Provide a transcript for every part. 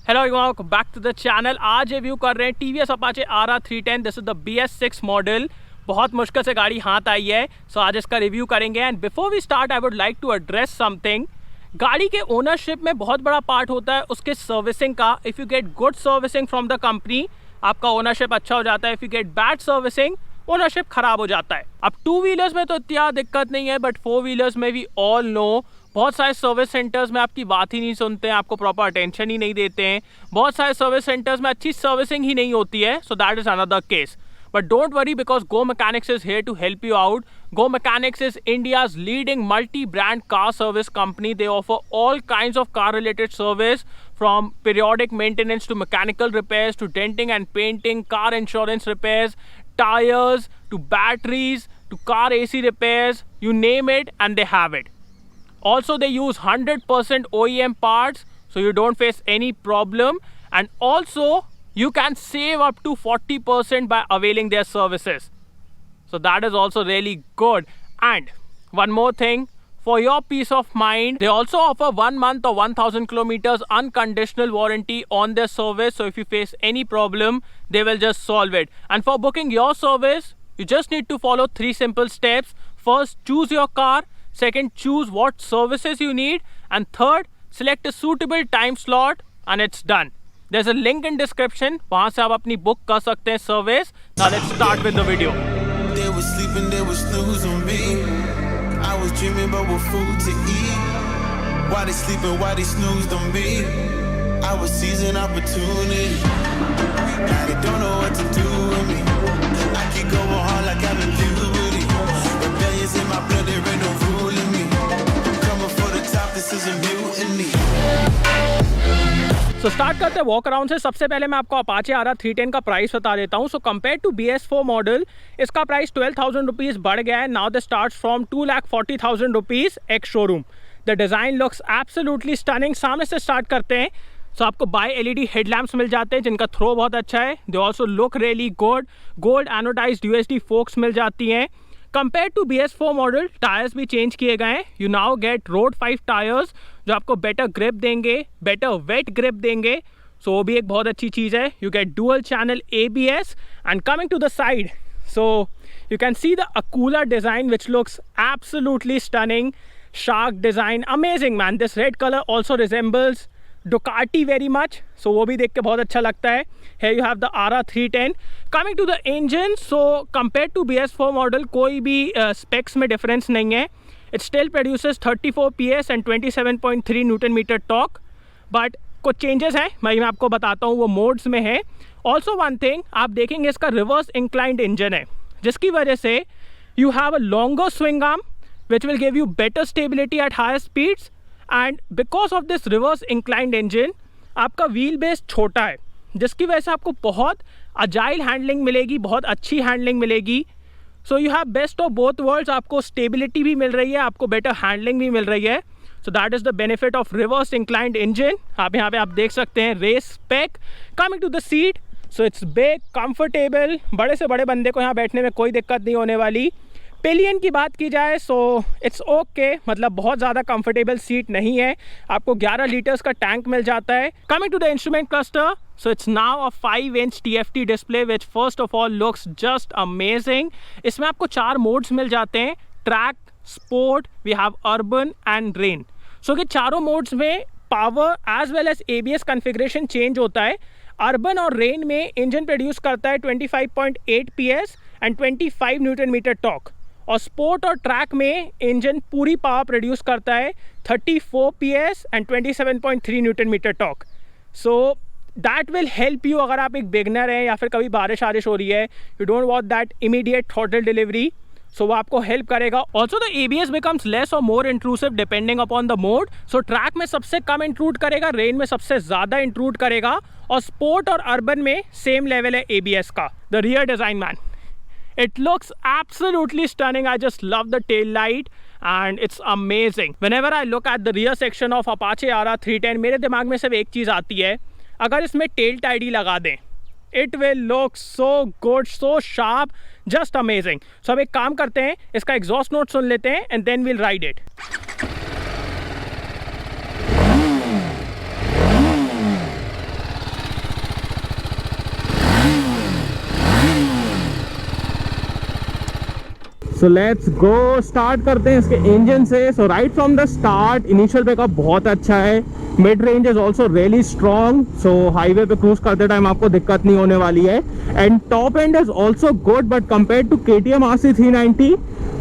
Hello welcome back to the channel. आज review कर रहे हैं TVS Apache RR310। This is the BS6 model. बहुत मुश्किल से गाड़ी हाथ आई है, सो आज इसका रिव्यू करेंगे। And before we start I would like to address something. गाड़ी के ओनरशिप में बहुत बड़ा पार्ट होता है उसके सर्विसिंग का। If you get good servicing from the company, आपका ओनरशिप अच्छा हो जाता है। If you get bad servicing, ownership खराब हो जाता है। अब 2 व्हीलर्स में तो इतना दिक्कत नहीं है, बट 4 व्हीलर्स में वी ऑल नो बहुत सारे सर्विस सेंटर्स में आपकी बात ही नहीं सुनते हैं, आपको प्रॉपर अटेंशन ही नहीं देते हैं। बहुत सारे सर्विस सेंटर्स में अच्छी सर्विसिंग ही नहीं होती है, so that is another case. But don't worry, because Go Mechanics is here to help you out. Go Mechanics is India's leading multi-brand car service company. They offer all kinds of car-related service, from periodic maintenance to mechanical repairs to denting and painting, car insurance repairs, tires to batteries to car AC repairs. You name it and they have it. Also, they use 100% OEM parts, so you don't face any problem. And also, you can save up to 40% by availing their services. So that is also really good. And one more thing, for your peace of mind, they also offer 1 month or 1000 kilometers unconditional warranty on their service. So if you face any problem, they will just solve it. And for booking your service, you just need to follow 3 simple steps. First, choose your car. Second, choose what services you need. And third, select a suitable time slot and it's done. There's a link in description. वहाँ से आप अपनी book कर सकते हैं service. Now let's start with the video. They were sleeping, they were snooze on me. I was dreaming about what food to eat. Why they sleeping, why they snoozed on me? I was seizing opportunity. Now they don't know what to do with me. I keep going hard like I'm in puberty. Rebellions in my blood, there ain't no rule in me. I'm coming for the top, this is a mutiny. तो start करते हैं walk around से। सबसे पहले मैं आपको Apache RR310 का price बता देता हूँ। So compare to BS4 model, इसका प्राइस 12,000 रुपीज़ बढ़ गया है। Now the start from 2,40,000 rupees ex showroom. The design looks absolutely stunning. सामने से स्टार्ट करते हैं। सो आपको बाय LED हेडलैम्प्स मिल जाते हैं जिनका थ्रो बहुत अच्छा है। They also look really good. Gold anodised USD forks मिल जाती हैं। Compare to BS4 model, tyres भी चेंज किए गए हैं। You now get road 5 tyres जो आपको बेटर ग्रिप देंगे, बेटर वेट ग्रिप देंगे। सो वो भी एक बहुत अच्छी चीज़ है। You get dual channel ABS। And coming to the side, so you can see the Akula design which looks absolutely stunning. Shark design, amazing man. This red colour also resembles Ducati very much, so वो भी देख के बहुत अच्छा लगता है। Here you have the RR310. Coming to the engine, so compared to BS4 model कोई भी specs में difference नहीं है। It still produces 34 PS and 27.3 Newton meter torque, but कुछ changes हैं, मैं आपको बताता हूँ, वो modes में है। Also one thing, आप देखेंगे इसका reverse inclined engine है, जिसकी वजह से you have a longer swing arm, which will give you better stability at higher speeds. And because of this reverse inclined engine, आपका व्हील बेस छोटा है, जिसकी वजह से आपको बहुत अजाइल हैंडलिंग मिलेगी, बहुत अच्छी हैंडलिंग मिलेगी। So you have best of both worlds. आपको स्टेबिलिटी भी मिल रही है, आपको बेटर हैंडलिंग भी मिल रही है। So that is the benefit of reverse inclined engine. आप यहाँ पे आप देख सकते हैं race spec. Coming to the seat, so it's big, comfortable. बड़े से बड़े बंदे को यहाँ बैठने में कोई दिक्कत नहीं होने वाली। पिलियन की बात की जाए, सो इट्स ओके, मतलब बहुत ज़्यादा कंफर्टेबल सीट नहीं है। आपको 11 लीटर्स का टैंक मिल जाता है। Coming to the instrument cluster, so it's now a 5-inch TFT display which first of all looks just amazing. इसमें आपको 4 मोड्स मिल जाते हैं, track, sport, we have urban and rain. So कि चारों मोड्स में power as well as ABS configuration change होता है। अर्बन और रेन में इंजन प्रोड्यूस करता है 25.8 PS and 25 newton metre torque, और स्पोर्ट और ट्रैक में इंजन पूरी पावर प्रोड्यूस करता है 34 PS and 27.3 newton metre torque. So that will help you अगर आप एक बिगनर हैं या फिर कभी बारिश हो रही है, you don't want that immediate throttle delivery, so वो आपको हेल्प करेगा। Also the ABS becomes less और more intrusive depending upon the mode. So track में सबसे कम इंट्रूड करेगा, रेन में सबसे ज़्यादा इंट्रूड करेगा, और स्पोर्ट और अर्बन में सेम लेवल है ABS का। The rear design man, it looks absolutely stunning. I just love the tail light and it's amazing. Whenever I look at the rear section of Apache RR310, मेरे दिमाग में सिर्फ एक चीज़ आती है, अगर इसमें टेल टाइडी लगा दें, it will look so good, so sharp, just amazing. So अब एक काम करते हैं, इसका एग्जॉस्ट नोट सुन लेते हैं and then we'll ride it. So let's go, start करते हैं इसके इंजन से। So right from the start initial pickup बहुत अच्छा है, mid range is also really strong, so highway पे क्रूज करते टाइम आपको दिक्कत नहीं होने वाली है। And top end is also good, but compare to KTM RC390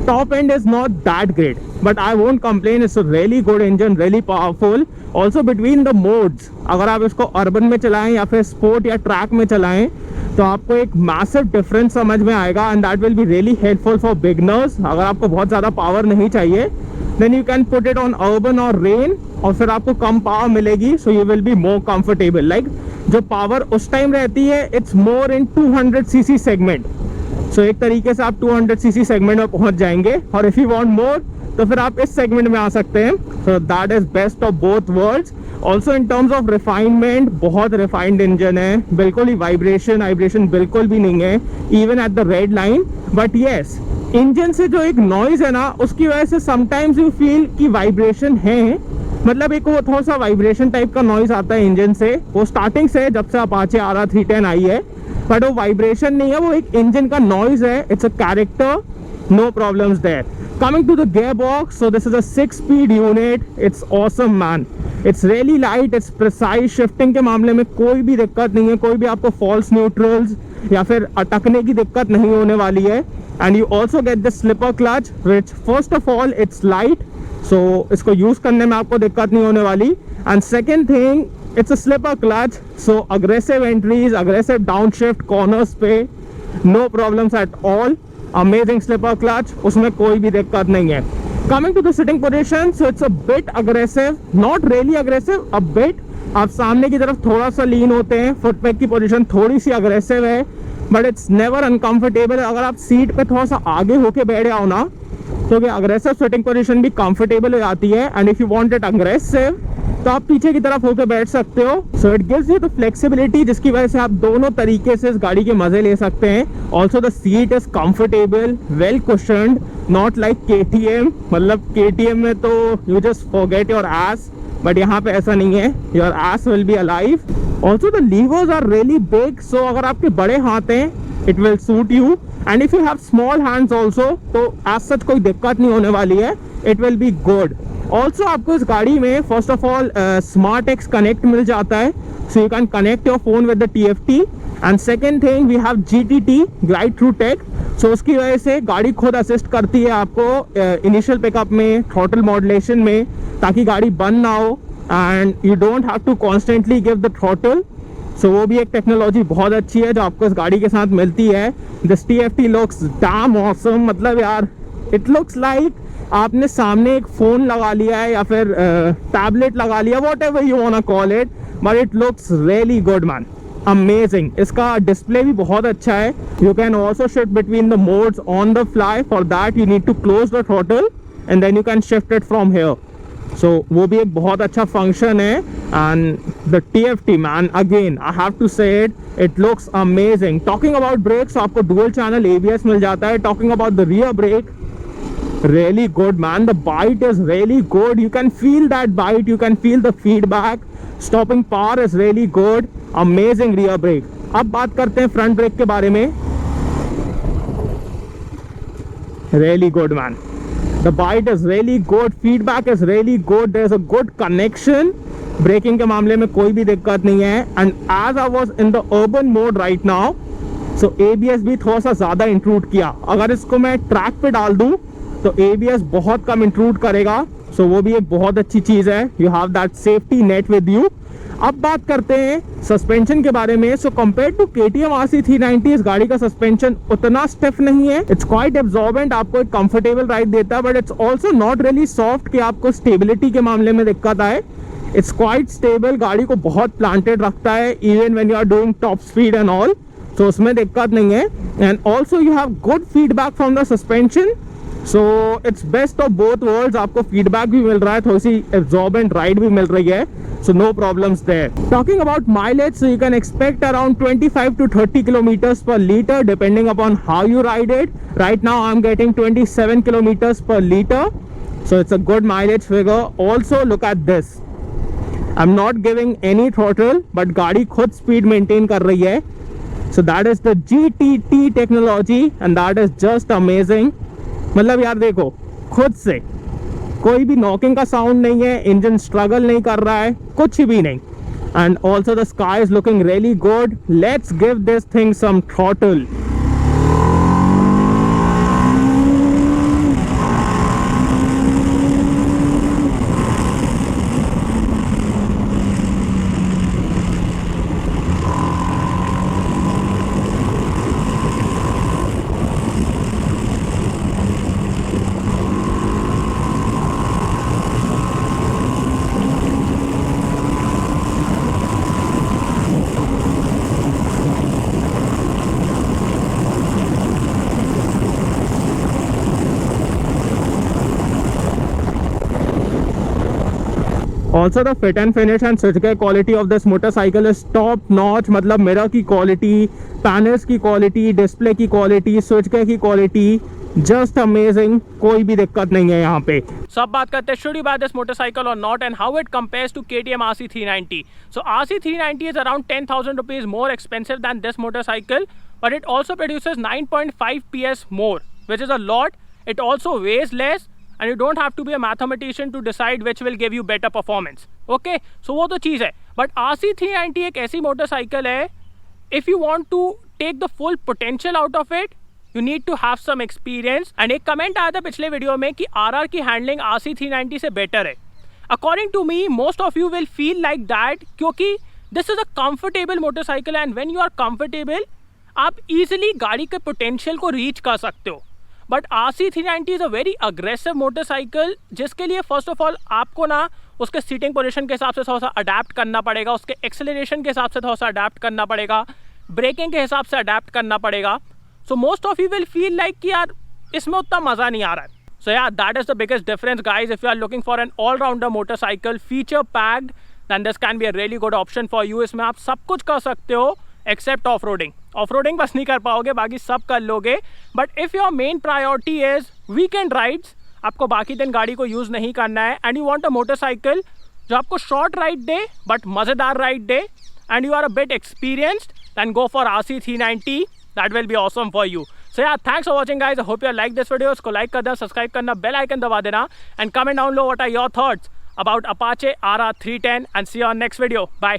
top end is not that great, but I won't complain. It's a really good engine, really powerful. Also between the modes, अगर आप इसको urban में चलाएं या फिर sport या track में चलाएं तो आपको एक मैसिव डिफरेंस समझ में आएगा, and that will be really helpful for beginners. अगर आपको बहुत ज़्यादा पावर नहीं चाहिए then you can put it on urban और रेन, और फिर आपको कम पावर मिलेगी, so you will be more comfortable. Like जो पावर उस टाइम रहती है it's more in 200cc segment, सो एक तरीके से आप 200cc सेगमेंट में पहुंच जाएंगे, और इफ़ यू वांट मोर तो फिर आप इस सेगमेंट में आ सकते हैं। So that is best of both world's. Also in terms of refinement, बहुत रिफाइंड इंजन है, बिल्कुल ही वाइब्रेशन बिल्कुल भी नहीं है even at the red line. But yes, engine से जो एक नॉइज़ है ना उसकी वजह से समटाइम्स यू फील कि वाइब्रेशन है, मतलब एक वो थोड़ा सा वाइब्रेशन टाइप का नॉइज़ आता है इंजन से, वो स्टार्टिंग से जब से अपाचे RR310 आई है, बट वो वाइब्रेशन नहीं है, वो एक इंजन का नॉइज़ है। It's a character, no problems there. Coming to the gearbox, so this is a 6-speed unit. It's awesome man. It's really light, it's precise. Shifting के मामले में कोई भी दिक्कत नहीं है, कोई भी आपको false neutrals या फिर अटकने की दिक्कत नहीं होने वाली है। And you also get the slipper clutch, which first of all it's light, so इसको यूज़ करने में आपको दिक्कत नहीं होने वाली। And second thing, it's a slipper clutch, so aggressive entries, aggressive downshift corners पे no problems at all. Amazing slipper clutch, उसमें कोई भी दिक्कत नहीं है। Coming to the sitting position, so it's a bit aggressive, not really aggressive, a bit। आप सामने की तरफ थोड़ा सा लीन होते हैं, फुट पैक की पोजीशन थोड़ी सी अग्रेसिव है, बट इट्स नेवर अनकंफर्टेबल। अगर आप सीट पे थोड़ा सा आगे होके बैठ जाओ ना तो अग्रेसिव सिटिंग पोजीशन भी कंफर्टेबल हो जाती है, and if you want it aggressive तो आप पीछे की तरफ होकर बैठ सकते हो। So it gives you the flexibility जिसकी वजह से आप दोनों तरीके से इस गाड़ी के मजे ले सकते हैं। Also the seat is comfortable, well cushioned, not like KTM। मतलब KTM में तो you just forget your ass, but यहाँ पे ऐसा नहीं है, your ass will be alive. Also the levers are really big, so अगर आपके बड़े हाथ हैं it will suit you, and if you have small hands also तो एज सच कोई दिक्कत नहीं होने वाली है, it will be good. Also आपको इस गाड़ी में first of all smart x connect मिल जाता है, so you can connect your phone with the TFT। And second thing, we have GTT glide through tech, so उसकी वजह से गाड़ी खुद असिस्ट करती है आपको इनिशियल पिकअप में, थ्रॉटल मॉड्यूलेशन में, ताकि गाड़ी बंद ना हो and you don't have to constantly give the throttle. So वो भी एक टेक्नोलॉजी बहुत अच्छी है जो आपको इस गाड़ी के साथ मिलती है। This TFT looks dam awesome, मतलब यार इट लुक्स लाइक आपने सामने एक फ़ोन लगा लिया है या फिर टैबलेट लगा लिया, whatever you want to call it, but it looks really good man, amazing. इसका डिस्प्ले भी बहुत अच्छा है। You can also shift between the modes on the fly, for that you need to close the throttle and then you can shift it from here, so वो भी एक बहुत अच्छा फंक्शन है। And the TFT man, again I have to say it looks amazing. Talking about breaks, आपको dual channel ABS मिल जाता है। Talking about the rear brake, really good man, the bite is really good, you can feel that bite, you can feel the feedback, stopping power is really good, amazing rear brake। अब बात करते हैं front brake के बारे में। really good man, the bite is really good, feedback is really good, there's a good connection, braking के मामले में कोई भी दिक्कत नहीं है। And as I was in the urban mode right now, so ABS भी थोड़ा सा ज़्यादा इंट्रूड किया। अगर इसको मैं ट्रैक पे डाल दूँ तो ABS बहुत कम इंट्रूड करेगा, सो वो भी एक बहुत अच्छी चीज़ है। You have that safety net with you. अब बात करते हैं सस्पेंशन के बारे में। सो कंपेयर टू KTM RC390 इस गाड़ी का सस्पेंशन उतना स्टिफ नहीं है, इट्स क्वाइट एब्जॉर्बेंट, आपको एक कंफर्टेबल राइड देता है, but it's also not really soft कि आपको स्टेबिलिटी के मामले में दिक्कत आए। इट्स क्वाइट स्टेबल, गाड़ी को बहुत प्लांटेड रखता है even when you are doing top speed and all, तो उसमें दिक्कत नहीं है। And also you have good feedback from the suspension, so it's best of both worlds. आपको फीडबैक भी मिल रहा है, थोड़ी सी एब्जॉर्बेंट राइड भी मिल रही है, so no problems there. Talking about mileage, so you can expect around 25 to 30 kilometers per liter depending upon how you ride it. Right now I am getting 27 kilometers per liter, so it's a good mileage figure. Also look at this, I'm not giving any throttle, but गाड़ी खुद speed maintain कर रही है, so that is the GTT technology and that is just amazing. मतलब यार देखो खुद से कोई भी नॉकिंग का साउंड नहीं है, इंजन स्ट्रगल नहीं कर रहा है, कुछ भी नहीं. And also the sky is looking really good. Let's give this thing some throttle. Also the fit and finish and switchgear quality of this motorcycle is top notch. मतलब मिरर की quality, panels की quality, display की quality, स्विचgear की quality, just amazing. कोई भी दिक्कत नहीं है यहाँ पे. सब बात करते हैं should you buy this motorcycle or not and how it compares to KTM RC390. So RC390 is around 10,000 rupees more expensive than this motorcycle, but it also produces 9.5 PS more, which is a lot. It also weighs less. And you don't have to be a mathematician to decide which will give you better performance. Okay, so वो तो चीज़ है. But RC390 एक ऐसी motorcycle है, if you want to take the full potential out of it, you need to have some experience. And एक comment आया था पिछले वीडियो में कि RR की हैंडलिंग RC390 से बेटर है. According to me, most of you will feel like that क्योंकि this is a comfortable motorcycle and when you are comfortable, आप easily गाड़ी के potential को reach कर सकते हो. But RC390 is a very aggressive motorcycle जिसके लिए फर्स्ट ऑफ ऑल आपको ना उसके सीटिंग पोजीशन के हिसाब से थोड़ा सा अडेप्ट करना पड़ेगा, उसके एक्सेलरेशन के हिसाब से थोड़ा सा अडेप्ट करना पड़ेगा, ब्रेकिंग के हिसाब से अडेप्ट करना पड़ेगा. So most of you will feel like कि यार इसमें उतना मज़ा नहीं आ रहा है. सो यार that is the biggest difference guys. If you are looking for an allrounder motorcycle feature packed then this can be a really good option for you. इसमें आप सब कुछ कर सकते हो एक्सेप्ट ऑफ रोडिंग बस नहीं कर पाओगे, बाकी सब कर लोगे. But if your main priority is weekend rides, आपको बाकी दिन गाड़ी को यूज़ नहीं करना है and you want a motorcycle जो आपको शॉर्ट राइड दे बट मज़ेदार राइड दे and you are a bit experienced, then go for RC390. That will be awesome for you. So यार thanks for watching guys. I hope you like this video. इसको like कर देना, subscribe करना, bell icon दबा देना and comment down below what are your thoughts about Apache RR310 and see you on next video. Bye.